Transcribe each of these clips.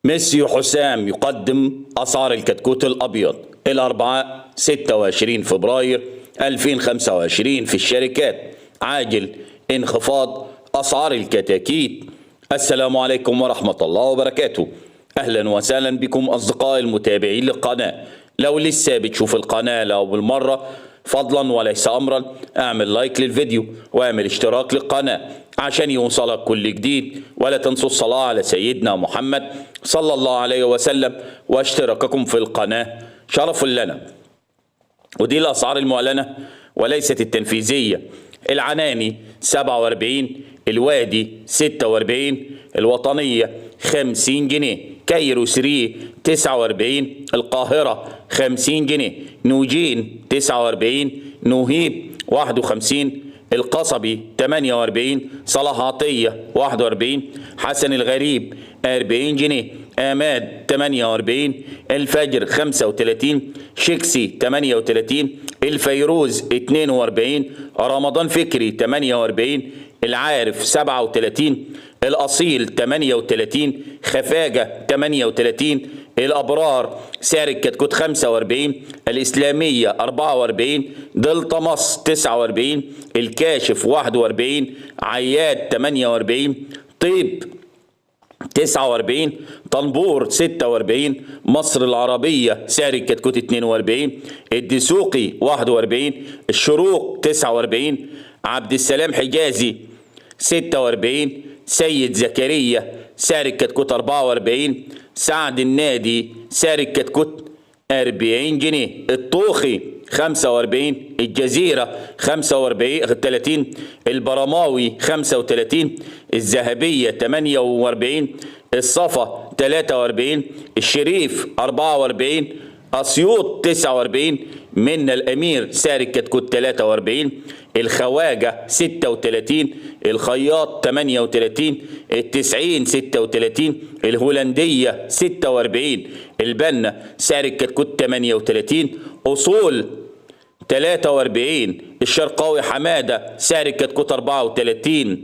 ميسيو حسام يقدم أسعار الكتكوت الأبيض الأربعاء 26 فبراير 2025 في الشركات. عاجل انخفاض أسعار الكتاكيت. السلام عليكم ورحمة الله وبركاته. أهلا وسهلا بكم أصدقائي المتابعين للقناة. لو لسه بتشوف القناة لأول مرة فضلا وليس أمرا اعمل لايك للفيديو واعمل اشتراك للقناة عشان يوصلك كل جديد، ولا تنسوا الصلاة على سيدنا محمد صلى الله عليه وسلم واشتراككم في القناة شرف لنا. ودي الأسعار المعلنة وليست التنفيذية. العناني 47، الوادي 46، الوطنية 50 جنيه، كايرو 3 49، القاهرة 50 جنيه، نوجين 49، نوهيب 51، القصبي 48، صلاح عطية 41، حسن الغريب 40 جنيه، آماد 48، الفجر 35، شيكسي 38، الفيروز 42، رمضان فكري 48، العارف 37، الأصيل 38، خفاجة 38، الأبرار سعر الكتكوت 45، الإسلامية 44، دلتا مصر 49، الكاشف 41، عياد 48، طيب 49، طنبور 46، مصر العربية سعر الكتكوت 42، الدسوقي 41، الشروق 49، عبد السلام حجازي 46، سيد زكريا سعر الكتكوت 44، سعد النادي سعر الكتكوت 40 جنيه، الطوخي 45، الجزيرة 30، البرماوي 35، الذهبية 48، الصفا 43، الشريف 44، أسيوط 49، منا الأمير سعر الكتكوت 43، الخواجة 36، الخياط 38، التسعين 36، الهولندية 46، البنا سعر الكتكوت 38، أصول 43، الشرقاوي حمادة سعر الكتكوت 34،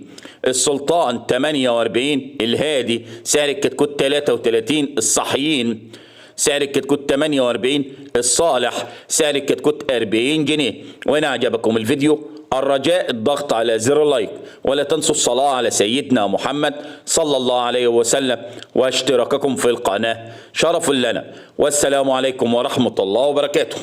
السلطان 48، الهادي سعر الكتكوت 33، الصحيين سعر الكتكوت 48، الصالح سعر الكتكوت 40 جنيه. وإن أعجبكم الفيديو الرجاء الضغط على زر اللايك، ولا تنسوا الصلاة على سيدنا محمد صلى الله عليه وسلم واشتراككم في القناة شرف لنا. والسلام عليكم ورحمة الله وبركاته.